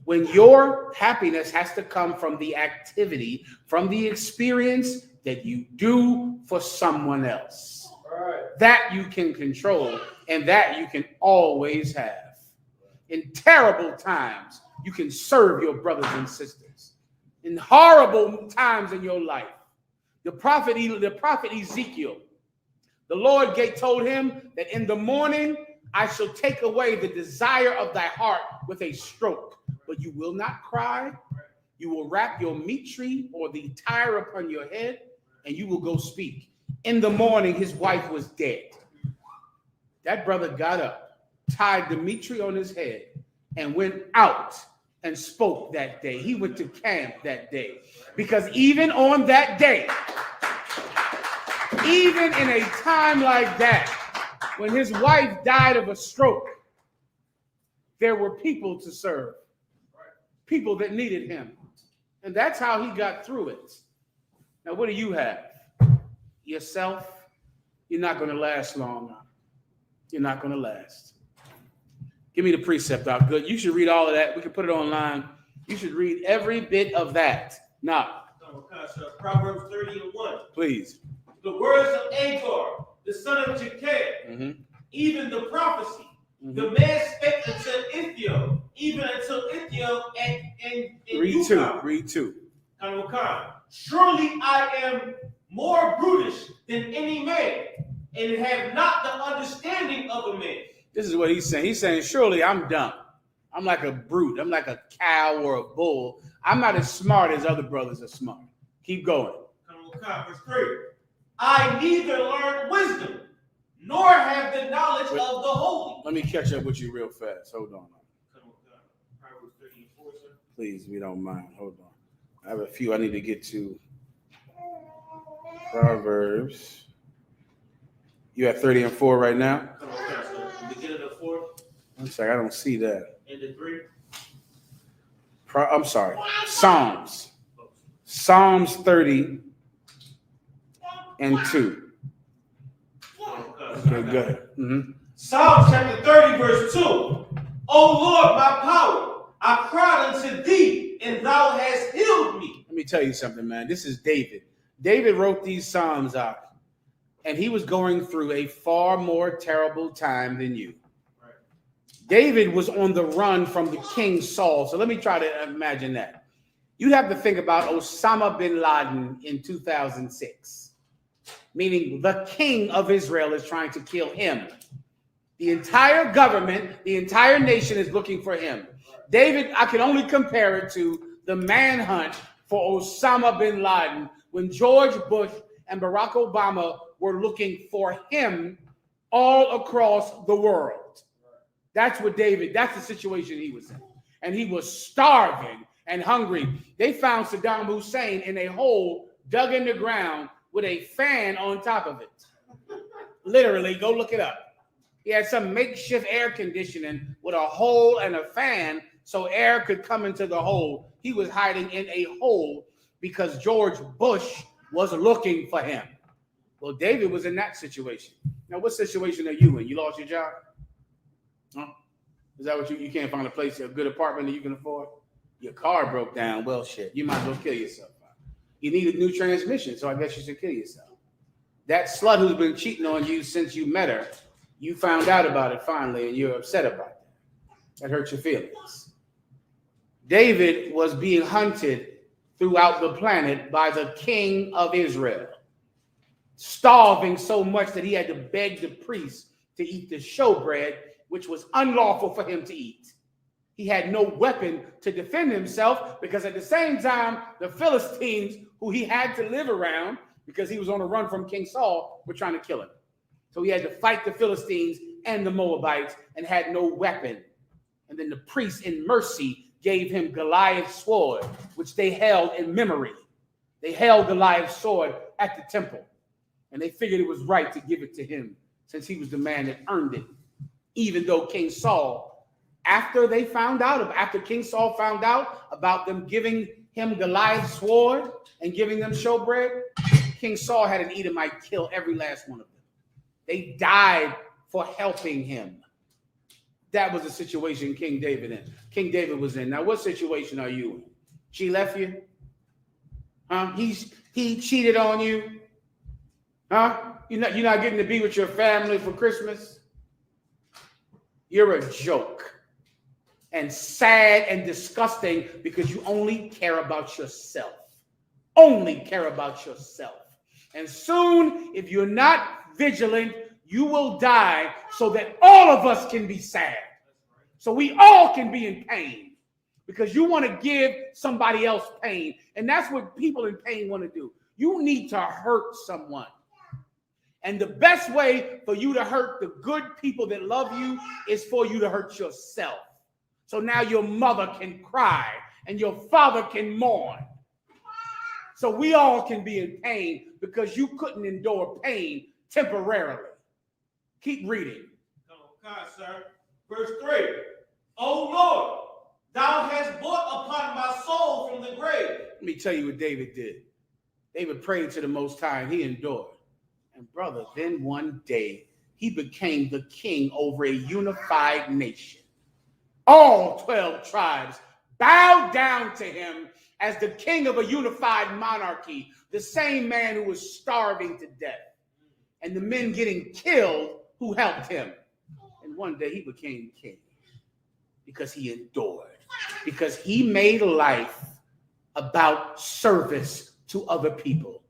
When your happiness has to come from the activity, from the experience that you do for someone else. Right. That you can control and that you can always have. In terrible times, you can serve your brothers and sisters. In horrible times in your life, the prophet Ezekiel, the Lord told him that in the morning I shall take away the desire of thy heart with a stroke, but you will not cry. You will wrap your meat tree or the tire upon your head, and you will go speak. In the morning, his wife was dead. That brother got up, tied the meat tree on his head, and went out and spoke that day. He went to camp that day. Because even on that day, even in a time like that, when his wife died of a stroke, there were people to serve. People that needed him. And that's how he got through it. Now, what do you have? Yourself, You're not going to last long. You're not going to last. Give me the precept, Doc. Good. You should read all of that. We can put it online. You should read every bit of that. Now, Proverbs 30:1. please. The words of Agar, the son of Jacob, even the prophecy. The man spake until Ithiel, even until Ithiel and Read two. Read two. Surely I am more brutish than any man, and have not the understanding of a man. This is what he's saying. He's saying, surely I'm dumb. I'm like a brute. I'm like a cow or a bull. I'm not as smart as other brothers are smart. Keep going. Verse 3. I neither learned wisdom, nor have the knowledge of the holy. Let me catch up with you real fast. Hold on. Proverbs 30:4, sir. Please, we don't mind. Hold on. I have a few I need to get to. Proverbs. You have 30 and 4 right now? Beginning of 4. I'm sorry, I don't see that. And the 3. I'm sorry. Psalms. Psalms 30 and 2. Okay, good. Psalms chapter 30, verse 2. O Lord, my power, I cried unto thee, and thou hast healed me. Let me tell you something, man. This is David. David wrote these Psalms out, and he was going through a far more terrible time than you. Right. David was on the run from the king Saul. So let me try to imagine that. You have to think about Osama bin Laden in 2006, meaning the king of Israel is trying to kill him. The entire government, the entire nation is looking for him. David, I can only compare it to the manhunt for Osama bin Laden when George Bush and Barack Obama were looking for him all across the world. That's what that's the situation he was in. And he was starving and hungry. They found Saddam Hussein in a hole dug in the ground with a fan on top of it. Literally, go look it up. He had some makeshift air conditioning with a hole and a fan so air could come into the hole. He was hiding in a hole because George Bush was looking for him. Well, David was in that situation. Now, what situation are you in? You lost your job? Huh? Is that what you can't find a place, a good apartment that you can afford? Your car broke down. Well, shit, you might as well kill yourself. You need a new transmission, so I guess you should kill yourself. That slut who's been cheating on you since you met her, you found out about it finally, and you're upset about that. That hurt your feelings. David was being hunted throughout the planet by the king of Israel, starving so much that he had to beg the priest to eat the showbread, which was unlawful for him to eat. He had no weapon to defend himself because at the same time, the Philistines, who he had to live around because he was on a run from King Saul, were trying to kill him. So he had to fight the Philistines and the Moabites and had no weapon. And then the priests in mercy gave him Goliath's sword, which they held in memory. They held Goliath's sword at the temple. And they figured it was right to give it to him since he was the man that earned it. Even though King Saul, after King Saul found out about them giving him Goliath's sword and giving them showbread, King Saul had an Edomite kill every last one of them. They died for helping him. That was the situation King David was in. Now, what situation are you in? She left you? Huh? He cheated on you? Huh? You're not getting to be with your family for Christmas? You're a joke. And sad and disgusting because you only care about yourself. Only care about yourself. And soon, if you're not vigilant, you will die so that all of us can be sad. So we all can be in pain because you want to give somebody else pain. And that's what people in pain want to do. You need to hurt someone. And the best way for you to hurt the good people that love you is for you to hurt yourself. So now your mother can cry and your father can mourn. So we all can be in pain because you couldn't endure pain temporarily. Keep reading. God, sir. Verse 3. O Lord, thou hast brought upon my soul from the grave. Let me tell you what David did. David prayed to the Most High and he endured. And brother, then one day he became the king over a unified nation. All 12 tribes bowed down to him as the king of a unified monarchy, the same man who was starving to death, and the men getting killed who helped him. And one day he became king because he endured, because he made life about service to other people.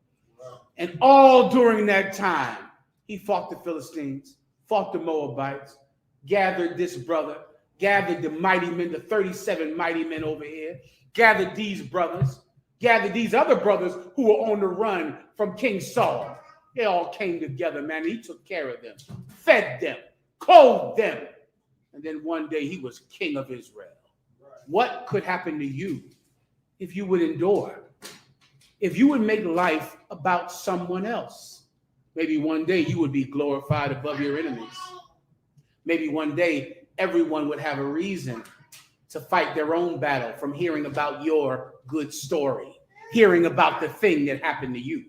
And all during that time, he fought the Philistines, fought the Moabites, gathered this brother, gathered the mighty men, the 37 mighty men over here, gathered these brothers, gathered these other brothers who were on the run from King Saul. They all came together, man. He took care of them, fed them, clothed them. And then one day he was king of Israel. What could happen to you if you would endure? If you would make life about someone else? Maybe one day you would be glorified above your enemies. Maybe one day everyone would have a reason to fight their own battle from hearing about your good story, hearing about the thing that happened to you.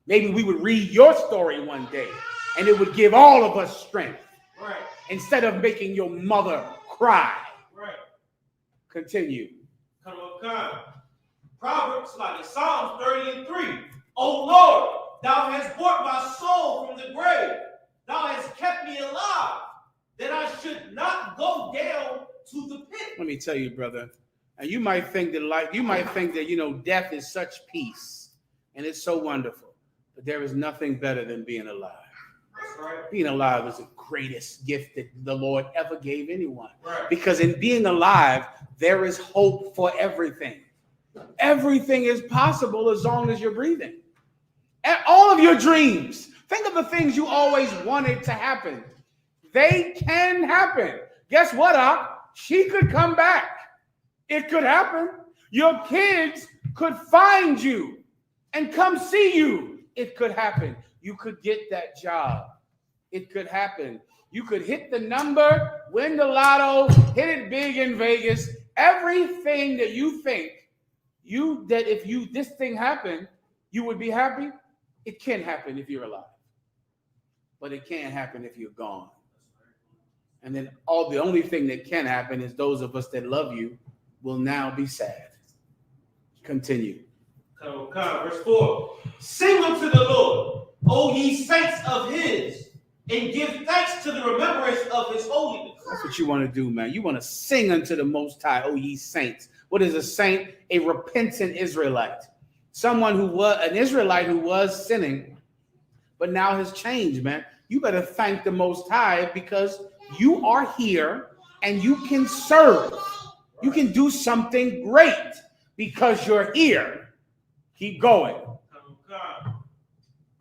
Maybe we would read your story one day and it would give all of us strength. Right. Instead of making your mother cry. Right. Continue. Come on. Proverbs, like Psalms 30:3. O Lord, thou hast brought my soul from the grave. Thou hast kept me alive, that I should not go down to the pit. Let me tell you, brother. And you might think that death is such peace and it's so wonderful. But there is nothing better than being alive. That's right. Being alive is the greatest gift that the Lord ever gave anyone. Right. Because in being alive, there is hope for everything. Everything is possible as long as you're breathing. And all of your dreams, think of the things you always wanted to happen. They can happen. Guess what, Ak? She could come back. It could happen. Your kids could find you and come see you. It could happen. You could get that job. It could happen. You could hit the number, win the lotto, hit it big in Vegas. Everything that you think if this thing happened, you would be happy. It can happen if you're alive, but it can't happen if you're gone. And then the only thing that can happen is those of us that love you will now be sad. Continue. Come, verse 4. Sing unto the Lord, O ye saints of his, and give thanks to the remembrance of his holiness. That's what you want to do, man. You want to sing unto the Most High, O ye saints. What is a saint? A repentant Israelite. Someone an Israelite who was sinning, but now has changed, man. You better thank the Most High because you are here and you can serve. You can do something great because you're here. Keep going.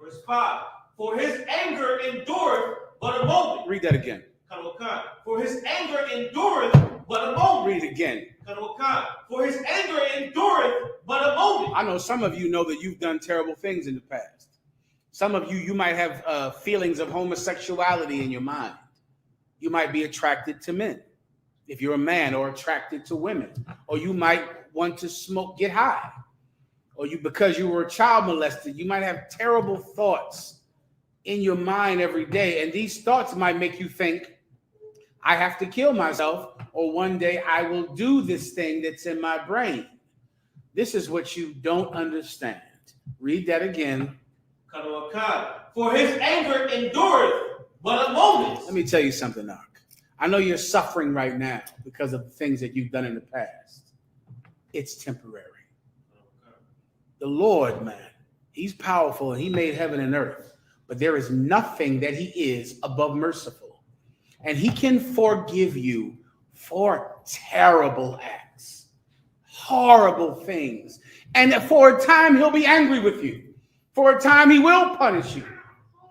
Verse 5. For his anger endureth but a moment. Read that again. For his anger endureth but a moment. Read it again. For his anger endureth but a moment. I know some of you know that you've done terrible things in the past. Some of you might have feelings of homosexuality in your mind. You might be attracted to men if you're a man, or attracted to women, or you might want to smoke, get high, or because you were a child molested, you might have terrible thoughts in your mind every day. And these thoughts might make you think, I have to kill myself, or one day I will do this thing that's in my brain. This is what you don't understand. Read that again. For his anger endureth but a moment. Let me tell you something, Ark. I know you're suffering right now because of the things that you've done in the past. It's temporary. The Lord, man, he's powerful and he made heaven and earth, but there is nothing that he is above merciful. And he can forgive you for terrible acts, horrible things. And for a time, he'll be angry with you. For a time, he will punish you.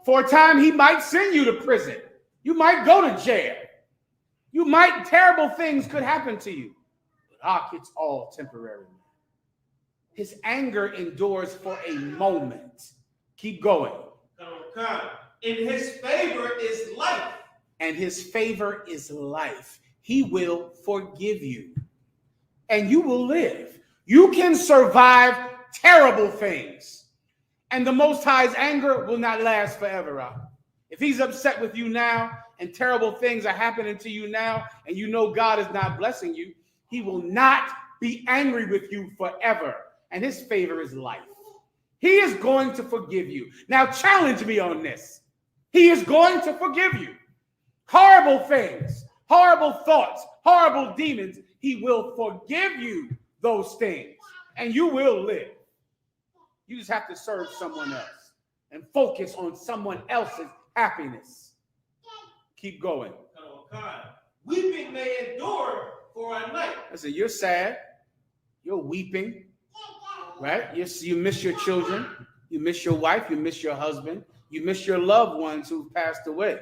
For a time, he might send you to prison. You might go to jail. Terrible things could happen to you. But it's all temporary. His anger endures for a moment. Keep going. In his favor is life. And his favor is life. He will forgive you. And you will live. You can survive terrible things. And the Most High's anger will not last forever. If he's upset with you now and terrible things are happening to you now and you know God is not blessing you, he will not be angry with you forever. And his favor is life. He is going to forgive you. Now challenge me on this. He is going to forgive you. Horrible things, horrible thoughts, horrible demons. He will forgive you those things and you will live. You just have to serve someone else and focus on someone else's happiness. Keep going. Weeping may endure for a night. I said, you're sad. You're weeping. Right? You miss your children. You miss your wife. You miss your husband. You miss your loved ones who passed away.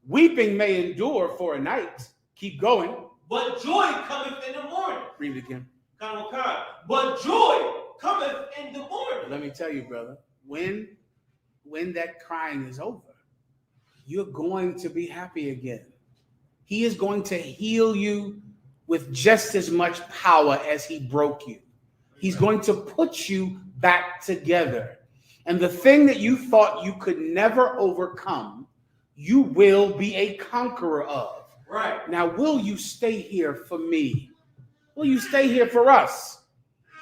Weeping may endure for a night. Keep going. But joy cometh in the morning. Read it again. But joy cometh in the morning. Let me tell you, brother, when that crying is over, you're going to be happy again. He is going to heal you with just as much power as he broke you. He's going to put you back together. And the thing that you thought you could never overcome, you will be a conqueror of. Right. Now, will you stay here for me? Will you stay here for us?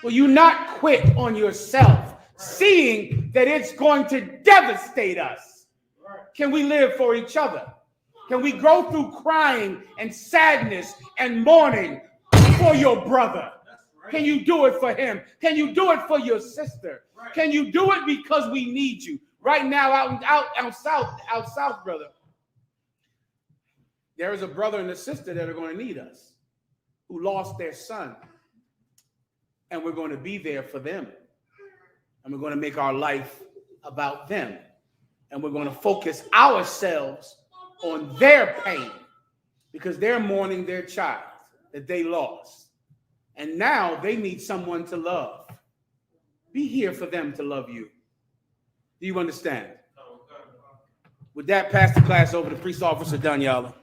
Will you not quit on yourself, seeing that it's going to devastate us? Can we live for each other? Can we go through crying and sadness and mourning for your brother? Can you do it for him? Can you do it for your sister? Can you do it because we need you? Right now, out south, brother, there is a brother and a sister that are going to need us, who lost their son. And we're going to be there for them. And we're going to make our life about them. And we're going to focus ourselves on their pain because they're mourning their child that they lost. And now they need someone to love. Be here for them to love you. Do you understand? With that, pass the class over to Priest Officer Danyala.